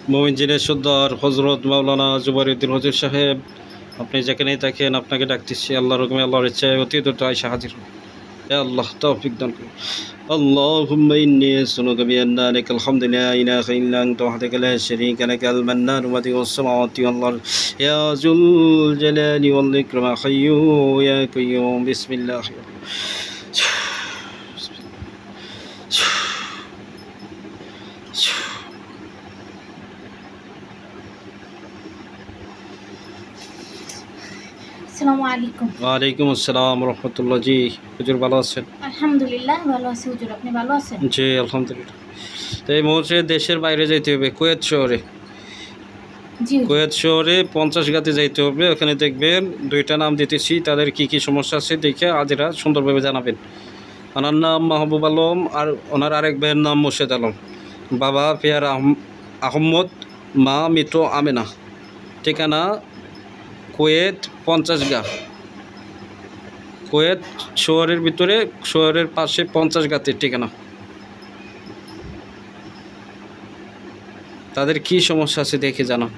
মোমিন জিনের সর্দার হজরত মাওলানা জুবাইরউদ্দিন হুজুর সাহেব, আপনি যেখানেই থাকেন আপনাকে ডাকতেছি। আল্লাহর হুকুমে আল্লাহর ইচ্ছায় অতি দ্রুত আয়সা হাজির হন। হে আল্লাহ তৌফিক দান করুন। اللهم إني أسألك بأن لك الحمد لا إله إلا أنت وحدك لا شريك لك المنان بديع السماوات والأرض يا ذو الجلال والإكرام حي يا قيوم بسم الله আসসালামু আলাইকুম। ওয়ালাইকুম আসসালাম রহমতুল্লাহ। জি হুজুর ভালো আছেন? আলহামদুলিল্লাহ ভালো আছি হুজুর, আপনি ভালো আছেন? জি আলহামদুলিল্লাহ। তো এই মুহূর্তে দেশের বাইরে যাইতে হবে, কুয়েত শহরে। জি হুজুর। কুয়েত শহরে 50 গাতে যাইতে হবে। ওখানে দেখবেন দুইটা নাম দিতেছি, তাদের কি কি সমস্যা আছে দেখে আজরা সুন্দরভাবে জানাবেন। ওনার নাম মাহবুব আলম আর ওনার আরেক ভাইয়ের নাম মোর্শেদ আলম। বাবা ফিয়ার আহমদ, মা মৃত আমেনা। ঠিকানা কুয়েত 50 গা, কুয়েত শহরের ভিতরে, শহরের পাশে 50 গাতের ঠিকানা। তাদের কি সমস্যা আছে দেখে জানা।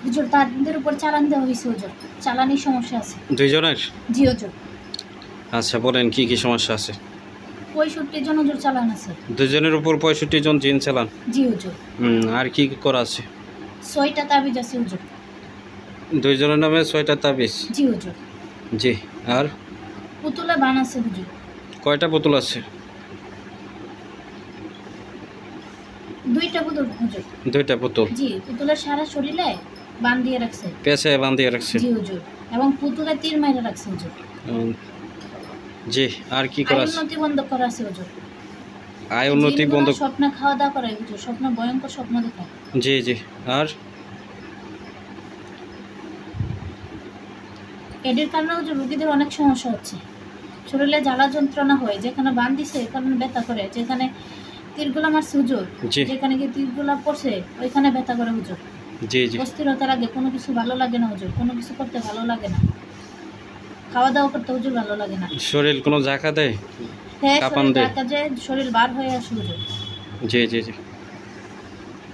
হুজুর তাদের উপর চালান দেওয়া হয়েছে হুজুর, চালানির সমস্যা আছে। দুইজনের? জি হুজুর। আচ্ছা বলেন কি কি সমস্যা আছে। 65 জন হুজুর চালান আছে। দুজনের উপর 65 জন জিন চালান। জি হুজুর। আর কি কি করা আছে? 6টা তাবিজ আছে হুজুর। দুইজনের নামে 6টা তাবিজ? জি হুজুর। জি। আর পুতুলে বান আছে হুজুর। কয়টা পুতুল আছে? 2টা পুতুল হুজুর। 2টা পুতুল? জি, পুতুলের সারা শরীরে বান দিয়ে রাখছে। পেছায় বাঁধিয়ে রাখছে? জি হুজুর। এবং পুতুলে তীর মাইরা রাখছে হুজুর। জি। আর কি করা আছে? উন্নতি বন্ধ করা আছে হুজুর। আয় উন্নতি বন্ধ? স্বপ্নে খাওয়া দাওয়া করায় হুজুর, স্বপ্ন ভয়ঙ্কর স্বপ্ন দেখায়। জি জি। আর এদের কারণে হুজুর রোগীদের অনেক সমস্যা হচ্ছে। শরীরে জ্বালা যন্ত্রণা হয়, যেখানে বান দিছে এখানে ব্যথা করে, যেখানে তীরগুলা মারছে হুজুর, যেখানে গিয়ে তীরগুলা পড়ছে ওইখানে ব্যথা করে হুজুর। জি জি। অস্থিরতা লাগে, কোনো কিছু ভালো লাগে না হুজুর, কোনো কিছু করতে ভালো লাগে না, খাওয়া দাওয়া করতে হুজুর ভালো লাগে না। শরীর কোনো ঝাঁকা দেয়? হ্যাঁ, কাঁপান দেয়? শরীর বার হয়ে আসে হুজুর। জি জি জি।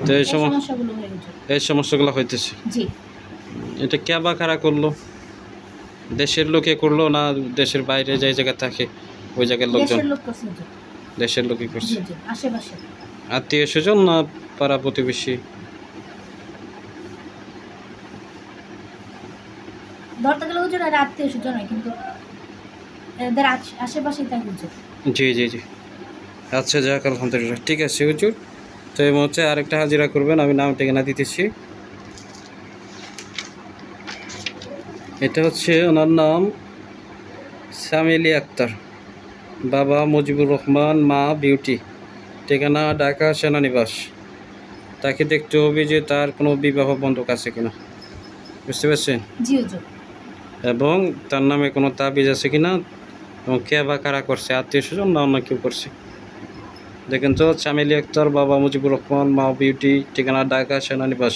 তো এই সমস্যাগুলো হয় হুজুর। এই সমস্যাগুলো হইতেছে? জি। এটা কে বা কারা করলো? দেশের লোকে করলো না দেশের বাইরে যে জায়গা থাকে ওই জায়গার লোকজন? দেশের লোক করছে হুজুর। দেশের লোকই করছে? জি জি, আশেপাশে আত্মীয় স্বজন না পাড়া প্রতিবেশী? ধরতে গেলে হুজুর আর আত্মীয় স্বজন হয়, কিন্তু এদের আশেপাশেই থাকে হুজুর। জি জি জি। আচ্ছা যাক আলহামদুলিল্লাহ, ঠিক আছে হুজুর। তো এই মুহূর্তে আরেকটা হাজিরা করবেন, আমি নাম ঠিকানা দিতেছি। এটা হচ্ছে ওনার নাম সামিলি আক্তার, বাবা মুজিবুর রহমান, মা বিউটি। ঠিকানা ঢাকা সেনানিবাস। তাকে দেখতে হবে যে তার কোনো বিবাহ বন্ধক আছে কিনা, বুঝতে পারছেন? জি হুজুর। এবং তার নামে কোনো তাবিজ আছে কিনা, এবং কে বা কারা করছে, আত্মীয় স্বজন না অন্য কেউ করছে। দেখেন তো, চামেলি আক্তার, বাবা মুজিবুর রহমান, মা বিউটি, ঠিকানা ঢাকা সেনানিবাস।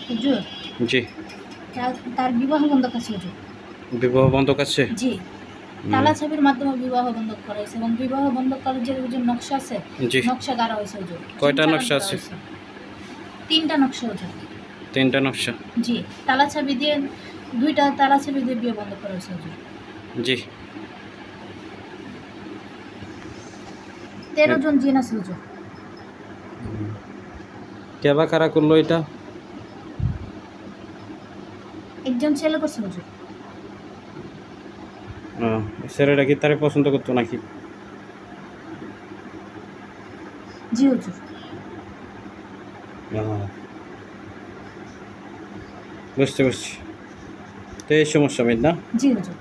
হুজুর জি। তার বিবাহ বন্ধক আছে হুজুর। বিবাহ বন্ধক আছে? জি। তালা ছাবির মাধ্যমে বিবাহ বন্ধক করা হয়েছে, এবং বিবাহ বন্ধক করার যে হুজুর নকশা আছে, নকশা গাড়া হয়েছে হুজুর। কয়টা নকশা আছে? 3টা নকশা হুজুর। 3টা নকশা? জি। তালা ছাবি দিয়ে 2টা তালা ছাবি দিয়ে বিয়ে বন্ধ করা হয়েছে হুজুর। জি। 13 জন জিন আছে হুজুর। কে বা কারা করলো এটা? একজন ছেলে করছে হুজুর। ছেলেটা কি তারে পছন্দ করতো নাকি? জি হুজুর। বুঝতে পারছি। তো এই সমস্যা মেয়ে না? জি হুজুর।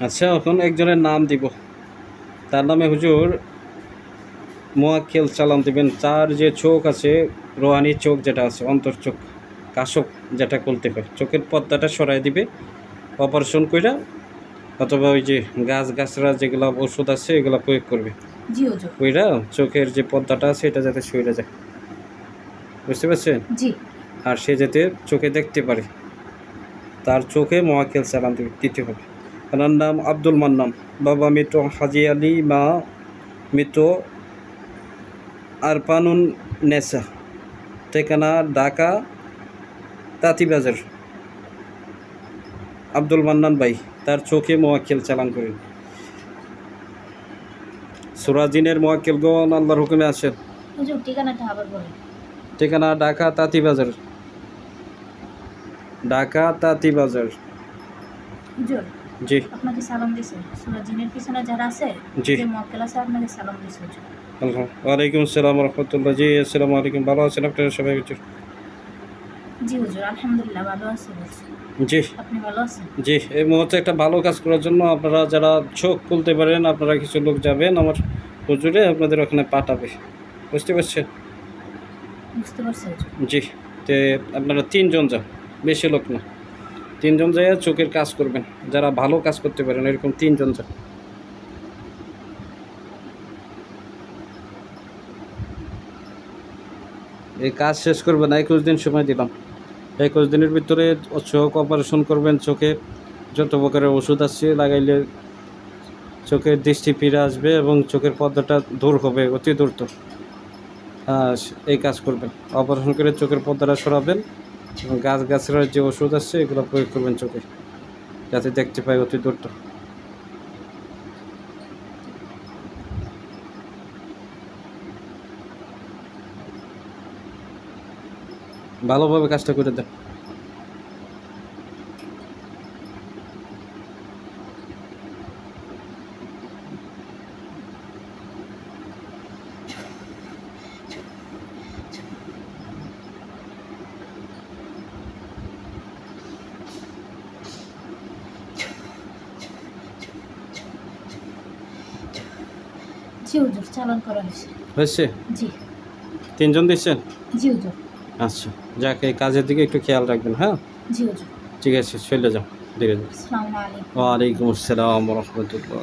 আচ্ছা, এখন একজনের নাম দিব, তার নামে হুজুর মোয়াক্কেল চালান দিবেন। তার যে চোখ আছে, রোহানি চোখ যেটা আছে, অন্তর চোখ, কাশক যেটা করতে হয়, চোখের পর্দাটা সরাই দিবে, অপারেশন কইরা অথবা ওই যে গাছরা যেগুলো ওষুধ আছে এগুলো প্রয়োগ করবে। জি হুজুর। ওইটা চোখের যে পর্দাটা আছে এটা যাতে সরে যায়, বুঝতে পারছেন? জি। আর সে যাতে চোখে দেখতে পারে, তার চোখে মোয়াক্কেল চালান দিতে হবে। ওনার নাম আব্দুল মান্নান, বাবা মৃত হাজি আলী, মা মৃত আরপানুন নেসা, ঠিকানা ঢাকা তাঁতিবাজার। আব্দুল মান্নান ভাই তার চোখে মোয়াক্কেল চালান করেন। সূরা জিনের মোয়াক্কেল গণ আল্লাহর হুকুমে আছেন। হুজুর ঠিকানাটা আবার বলেন। ঠিকানা ঢাকা তাঁতিবাজার, ঢাকা তাঁতিবাজার। হুজুর জি আপনাকে সালাম দিছে, সূরা জিনের পিছনে যারা আছে জি। যে মুয়াক্কেল আছে আপনাকে সালাম দিছে হুজুর। ওয়ালাইকুম আসসালাম রহমতুল্লাহ। জি আসসালামু আলাইকুম, ভালো আছেন আপনারা সবাই? হুজুর জি হুজুর আলহামদুলিল্লাহ ভালো আছি। জি আপনি ভালো আছেন? জি। এই মুহূর্তে একটা ভালো কাজ করার জন্য আপনারা যারা চোখ খুলতে পারেন, আপনারা কিছু লোক যাবেন আমার হুজুরে, আপনাদের ওখানে পাঠাবে, বুঝতে পারছেন? বুঝতে পারছি হুজুর। জি। তে আপনারা 3 জন যান, বেশি লোক না, 3 জন যাইয়া চোখের কাজ করবেন, যারা ভালো কাজ করতে পারেন এরকম 3 জন যান। এই কাজ শেষ করবেন, 21 দিন সময় দিলাম। 21 দিনের ভিতরে চোখ অপারেশন করবেন, চোখে যত প্রকারের ওষুধ আছে লাগাইলে চোখের দৃষ্টি ফিরে আসবে এবং চোখের পর্দাটা দূর হবে অতি দ্রুত। এই কাজ করবেন, অপারেশন করে চোখের পর্দাটা সরাবেন এবং গাছরার যে ওষুধ আছে এগুলো প্রয়োগ করবেন চোখে, যাতে দেখতে পাই অতি দ্রুত। ভালোভাবে কাজটা করে দেন। জি হুজুর চালান করা হয়েছে? জি। 3 জন দিচ্ছেন? জি হুজুর। আচ্ছা, যাক এই কাজের দিকে একটু খেয়াল রাখবেন। হ্যাঁ জি হুজুর। ঠিক আছে, চলে যাও ধীরে ধীরে। আসসালামু আলাইকুম। ওয়ালাইকুম আসসালাম রহমতুল্লাহ।